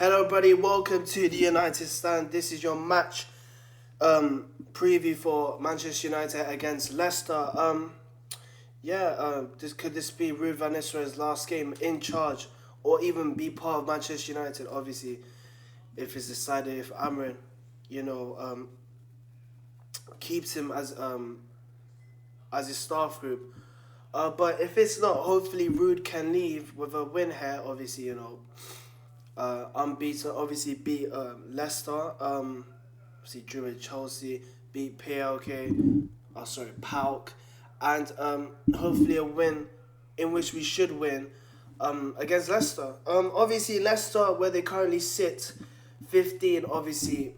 Hello, everybody. Welcome to the United Stand. This is your match preview for Manchester United against Leicester. Could this be Ruud van Nistelrooy's last game in charge, or even be part of Manchester United? Obviously, if it's decided, if AMORIM, keeps him as his staff group. But if it's not, hopefully Ruud can leave with a win here. Obviously, unbeaten. Obviously beat Leicester. Obviously drew with Chelsea. Beat PAOK, and hopefully a win in which we should win against Leicester. Obviously Leicester, where they currently sit, 15. Obviously,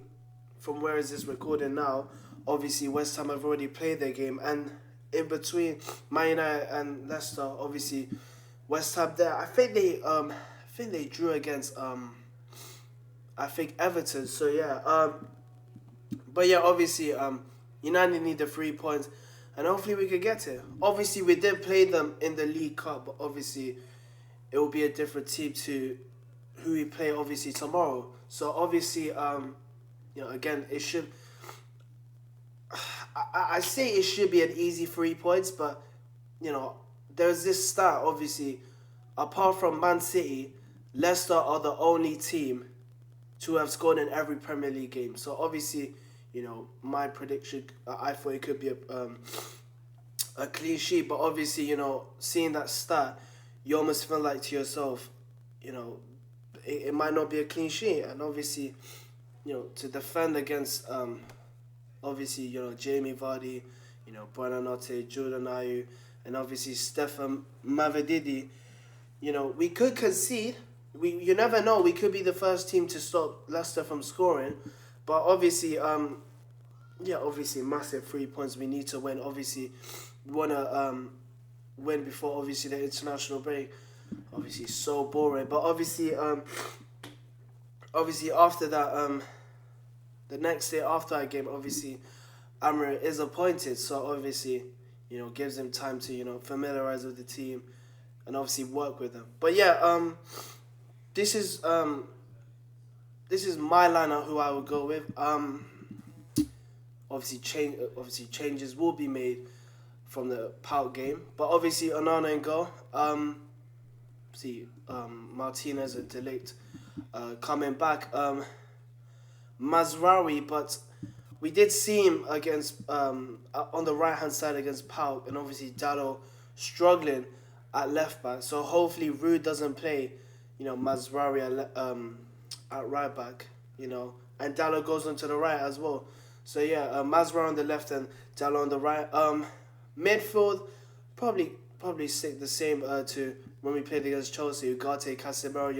from where is this recording now? Obviously West Ham have already played their game, and in between Man United and Leicester, obviously West Ham there. I think they drew against Everton. So yeah, obviously United need the 3 points, and hopefully we could get it. Obviously we did play them in the League Cup, but obviously it will be a different team to who we play obviously tomorrow. So obviously again, it should. I say it should be an easy 3 points, but there's this stat. Obviously, apart from Man City, Leicester are the only team to have scored in every Premier League game. So obviously, my prediction, I thought it could be a clean sheet. But obviously, seeing that stat, you almost feel like to yourself, it might not be a clean sheet. And obviously, to defend against obviously, Jamie Vardy, Buonanotte, Jordan Ayew, and obviously Stefan Mavididi, we could concede. You never know. We could be the first team to stop Leicester from scoring. But obviously, obviously massive 3 points. We need to win. Obviously, we want to win before, obviously, the international break. Obviously, so boring. But obviously after that, the next day after our game, obviously, AMORIM is appointed. So obviously, gives him time to, familiarize with the team and obviously work with them. But yeah, this is my lineup who I would go with. Obviously changes will be made from the PAOK game, but obviously Onana in goal. Martinez and De Ligt coming back. Mazraoui, but we did see him against on the right hand side against PAOK, and obviously Dalot struggling at left back. So hopefully Ruud doesn't play, Mazraoui at right back, and Dalot goes onto the right as well. So yeah, Mazraoui on the left and Dalot on the right. Midfield probably stick the same to when we played against Chelsea. Ugarte, Casemiro,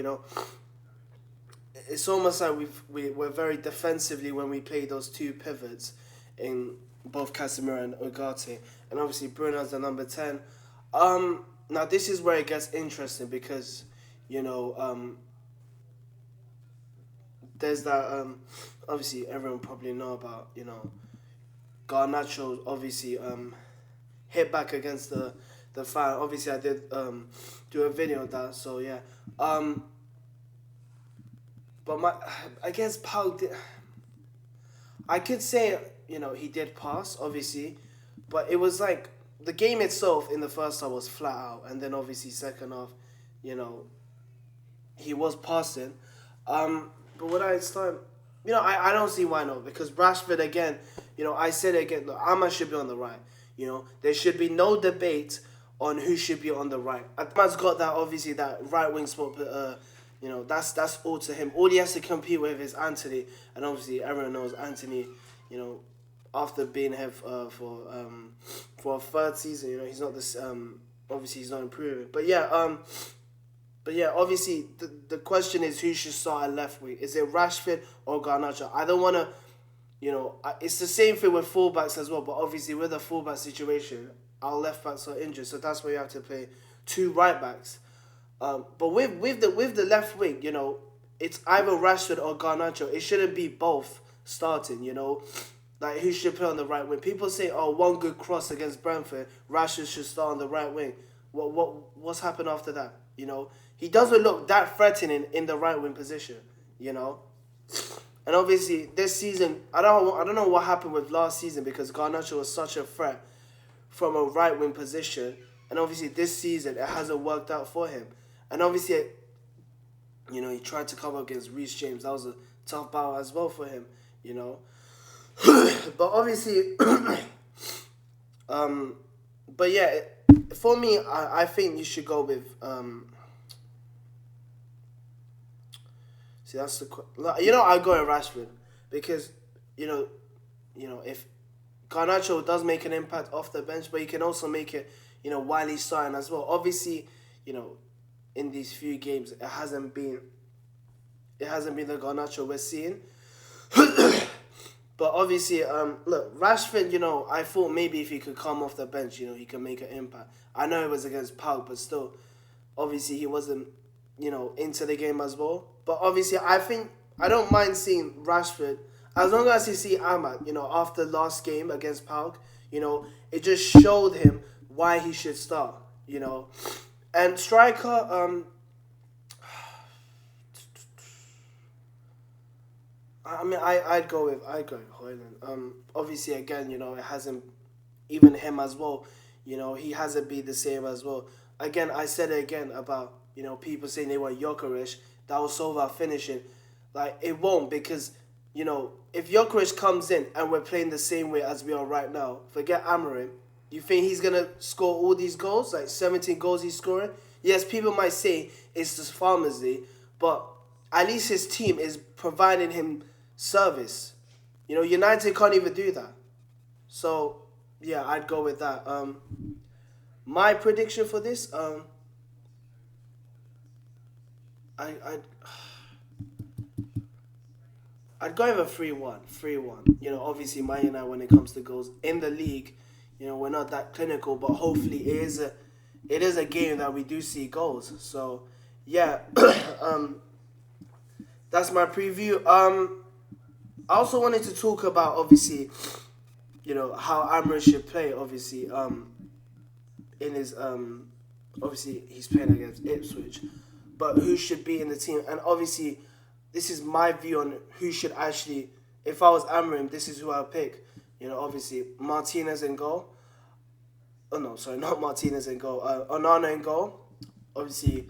It's almost like we're very defensively when we play those two pivots in both Casemiro and Ugarte, and obviously Bruno's the number 10. Now this is where it gets interesting because there's that obviously everyone probably know about Garnacho obviously hit back against the fan. Obviously I did do a video on that, so yeah. But I guess PAOK I could say, he did pass, obviously. But it was like, the game itself in the first half was flat out. And then obviously second half, he was passing. But when I start, I don't see why not. Because Rashford, again, I said it again, look, Ahmad should be on the right. There should be no debate on who should be on the right. Ahmad's got that, obviously, that right wing spot, but that's all to him. All he has to compete with is Anthony, and obviously everyone knows Anthony. After being here for a third season, he's not this. Obviously, he's not improving. But yeah, obviously the question is who should start at left wing. Is it Rashford or Garnacho? I don't want to. It's the same thing with fullbacks as well. But obviously with a fullback situation, our left backs are injured, so that's why you have to play two right backs. But with the left wing, it's either Rashford or Garnacho. It shouldn't be both starting, Like, who should play on the right wing? People say, oh, one good cross against Brentford, Rashford should start on the right wing. What's happened after that? He doesn't look that threatening in the right wing position. you know. And obviously this season, I don't know what happened with last season because Garnacho was such a threat from a right wing position, and obviously this season it hasn't worked out for him. And obviously, you know, he tried to come up against Reece James. That was a tough battle as well for him, you know. But obviously, but yeah, for me, I think you should go with. See, that's I go with Rashford because, you know, if Garnacho does make an impact off the bench, but he can also make it, you know, while he's starting as well. Obviously, you know, in these few games, it hasn't been the Garnacho we're seeing. But obviously, look, Rashford, you know, I thought maybe if he could come off the bench, you know, he could make an impact. I know it was against Pauk, but still, obviously he wasn't, you know, into the game as well. But obviously, I think I don't mind seeing Rashford as long as you see Ahmad, you know, after last game against Pauk, you know, it just showed him why he should start, you know. And striker, I mean, I'd go with Højlund. Obviously, again, you know, it hasn't, even him as well, you know, he hasn't been the same as well. Again, I said it again about, you know, people saying they want Gyökeres, that will solve our finishing. Like, it won't, because, you know, if Gyökeres comes in and we're playing the same way as we are right now, forget AMORIM, you think he's going to score all these goals, like 17 goals he's scoring? Yes, people might say it's just Farmers League, but at least his team is providing him service. You know, United can't even do that. So, yeah, I'd go with that. My prediction for this, I'd go with a 3-1. 3-1. You know, obviously, Man United, when it comes to goals in the league, you know, we're not that clinical, but hopefully it is a game that we do see goals. So, yeah, that's my preview. I also wanted to talk about, obviously, you know, how Amrit should play, obviously, in his, obviously, he's playing against Ipswich, but who should be in the team. And obviously, this is my view on who should actually, if I was Amrit, this is who I'll pick. You know, obviously, Martinez in goal. Oh, no, sorry, not Martinez in goal. Onana in goal. Obviously,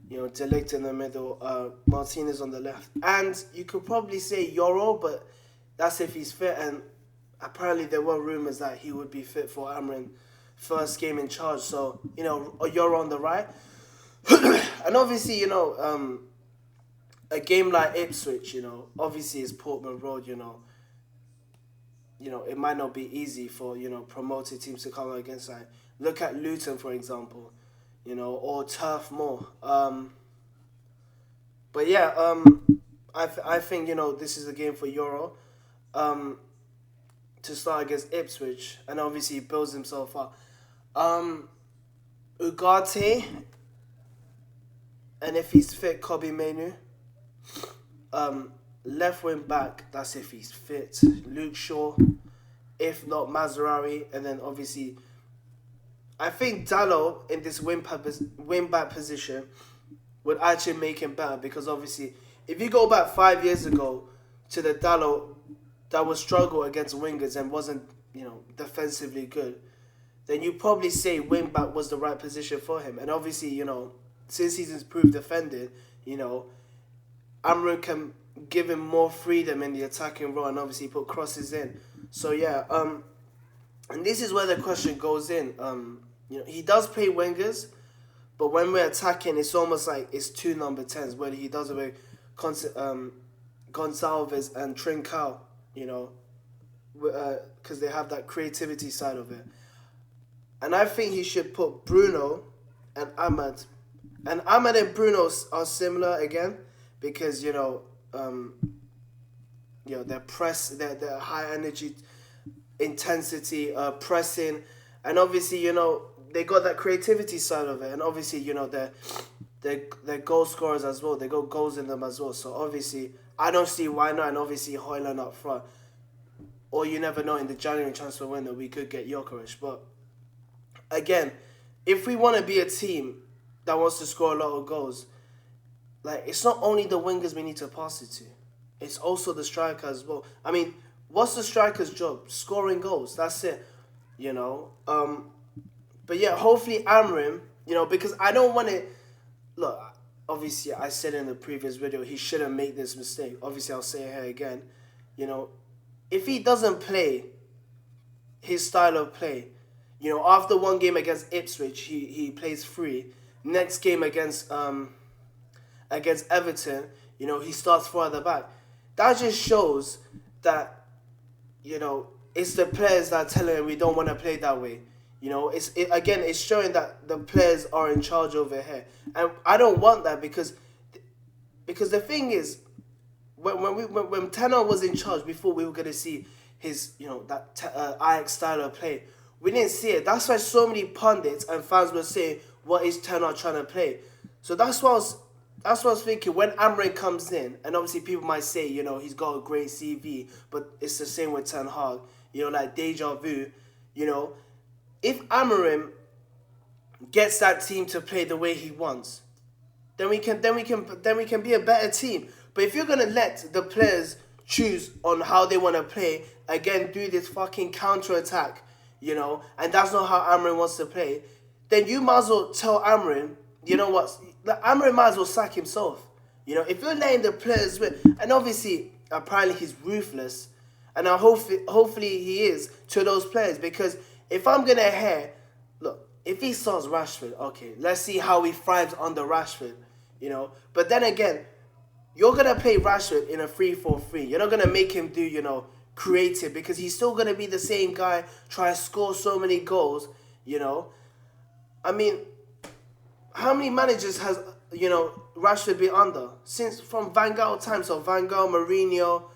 you know, De Ligt in the middle. Martinez on the left. And you could probably say Yoro, but that's if he's fit. And apparently there were rumours that he would be fit for Amrin first game in charge. So, you know, Yoro on the right. And obviously, you know, a game like Ipswich, you know, obviously it's Portman Road, you know, it might not be easy for, you know, promoted teams to come against. Like, look at Luton, for example, you know, or Turf Moor. But yeah, I think, you know, this is a game for Euro to start against Ipswich, and obviously he builds himself up. Ugarte, and if he's fit, Kobe Menu. Left wing back, that's if he's fit. Luke Shaw, if not Mazraoui, and then obviously, I think Dalot in this wing back position would actually make him better, because obviously, if you go back 5 years ago to the Dalot that would struggle against wingers and wasn't, you know, defensively good, then you probably say wing back was the right position for him. And obviously, you know, since he's improved defending, you know, Amrin can give him more freedom in the attacking role and obviously put crosses in. So yeah, and this is where the question goes in. You know, he does play wingers, but when we're attacking, it's almost like it's two number 10s, where he does it with Gonçalves and Trincao, you know, because they have that creativity side of it. And I think he should put Bruno and Ahmad. And Ahmad and Bruno are similar again, because, you know, they're high energy, intensity, pressing, and obviously, you know, they got that creativity side of it, and obviously, you know, they're goal scorers as well. They got goals in them as well. So obviously, I don't see why not, and obviously Højlund up front. Or you never know, in the January transfer window we could get Gyökeres. But again, if we want to be a team that wants to score a lot of goals, like, it's not only the wingers we need to pass it to. It's also the striker as well. I mean, what's the striker's job? Scoring goals. That's it. You know. But yeah, hopefully AMORIM, because I don't want to... Look, obviously, I said in the previous video, he shouldn't make this mistake. Obviously, I'll say it here again. If he doesn't play his style of play, after one game against Ipswich, he plays free. Next game against Everton, he starts four at the back. That just shows that, it's the players that are telling him we don't want to play that way. It's showing that the players are in charge over here. And I don't want that because the thing is, when Tenor was in charge, before we were going to see his, that Ajax style of play, we didn't see it. That's why so many pundits and fans were saying, what is Tenor trying to play? So that's what I was thinking. When AMORIM comes in, and obviously people might say, he's got a great CV, but it's the same with Ten Hag, like deja vu, If AMORIM gets that team to play the way he wants, then we can be a better team. But if you're gonna let the players choose on how they want to play, again, do this fucking counter attack, and that's not how AMORIM wants to play, then you might as well tell AMORIM, what, AMORIM might as well sack himself. If you're letting the players win, and obviously apparently he's ruthless, and hopefully he is to those players, because if I'm gonna hear, look, if he starts Rashford, okay, let's see how he thrives under Rashford, But then again, you're gonna play Rashford in a 3-4-3. You're not gonna make him do, creative, because he's still gonna be the same guy, try to score so many goals, I mean, how many managers has, Rashford been under? From Van Gaal times, so Van Gaal, Mourinho,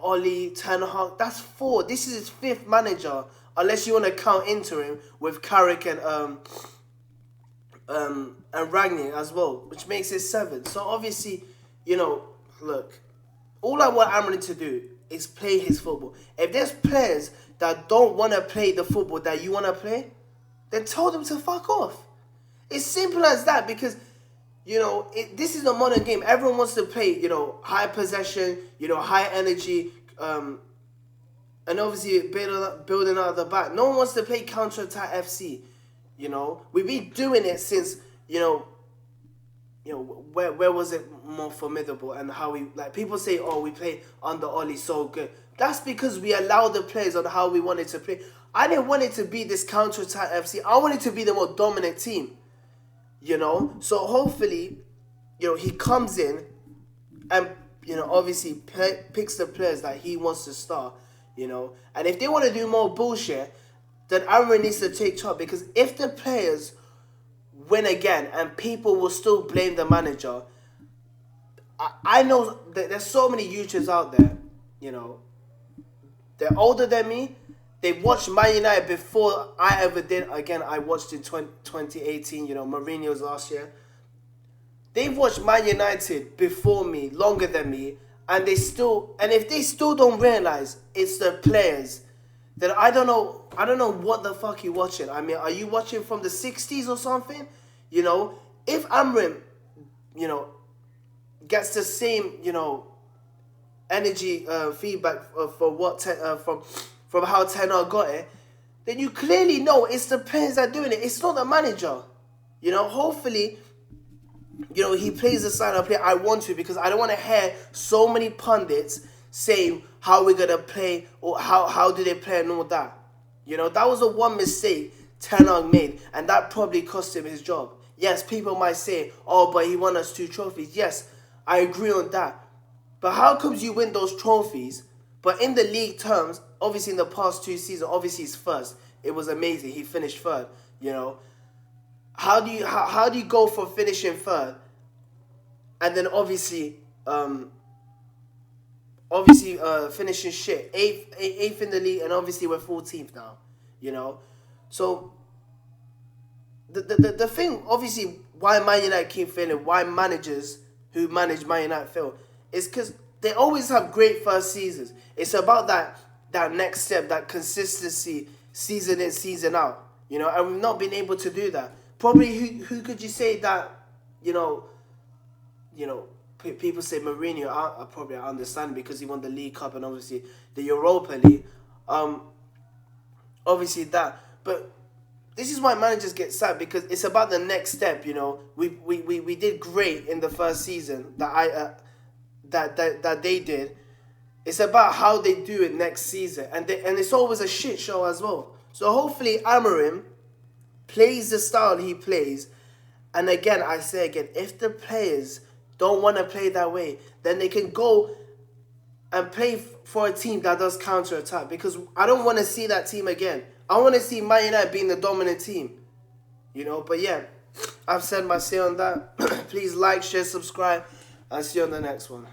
Oli, Ten Hag, that's 4. This is his 5th manager, unless you want to count interim with Carrick and Ragnick as well, which makes it 7. So obviously, look, all I want AMORIM to do is play his football. If there's players that don't want to play the football that you want to play, then tell them to fuck off. It's simple as that, because, this is a modern game. Everyone wants to play, high possession, high energy, and obviously building out of the back. No one wants to play counter-attack FC, We've been doing it since, where was it more formidable, and how we, like, people say, oh, we play under Oli so good. That's because we allow the players on how we wanted to play. I didn't want it to be this counter-attack FC. I wanted to be the more dominant team, So hopefully, he comes in and, obviously picks the players that he wants to start, And if they want to do more bullshit, then AMORIM needs to take charge, because if the players win again and people will still blame the manager, I know that there's so many YouTubers out there, they're older than me. They watched Man United before I ever did. Again, I watched in 2018, Mourinho's last year. They've watched Man United before me, longer than me, and if they still don't realize it's the players, then I don't know what the fuck you're watching. I mean, are you watching from the 60s or something? If AMORIM, gets the same, energy feedback for what from how Tenor got it, then you clearly know it's the players that are doing it. It's not the manager. Hopefully, he plays the side of play I want to, because I don't want to hear so many pundits saying how we're gonna play or how do they play and all that. That was the one mistake Tenor made, and that probably cost him his job. Yes, people might say, oh, but he won us 2 trophies. Yes, I agree on that. But how comes you win those trophies, but in the league terms, obviously in the past 2 seasons, obviously he's first. It was amazing. He finished 3rd, How do you go from finishing 3rd and then obviously finishing shit, 8th in the league, and obviously we're 14th now, So the thing, obviously, why Man United keep failing, why managers who manage Man United fail, is because they always have great first seasons. It's about that next step, that consistency, season in, season out, and we've not been able to do that. Probably who could you say that, you know, people say Mourinho, I probably understand because he won the League Cup and obviously the Europa League. Obviously that. But this is why managers get sacked, because it's about the next step, you know. We did great in the first season that they did. It's about how they do it next season. And it's always a shit show as well. So hopefully AMORIM plays the style he plays. And again, I say again, if the players don't want to play that way, then they can go and play for a team that does counter-attack. Because I don't want to see that team again. I want to see Man United being the dominant team. You know, but yeah, I've said my say on that. Please like, share, subscribe. I'll see you on the next one.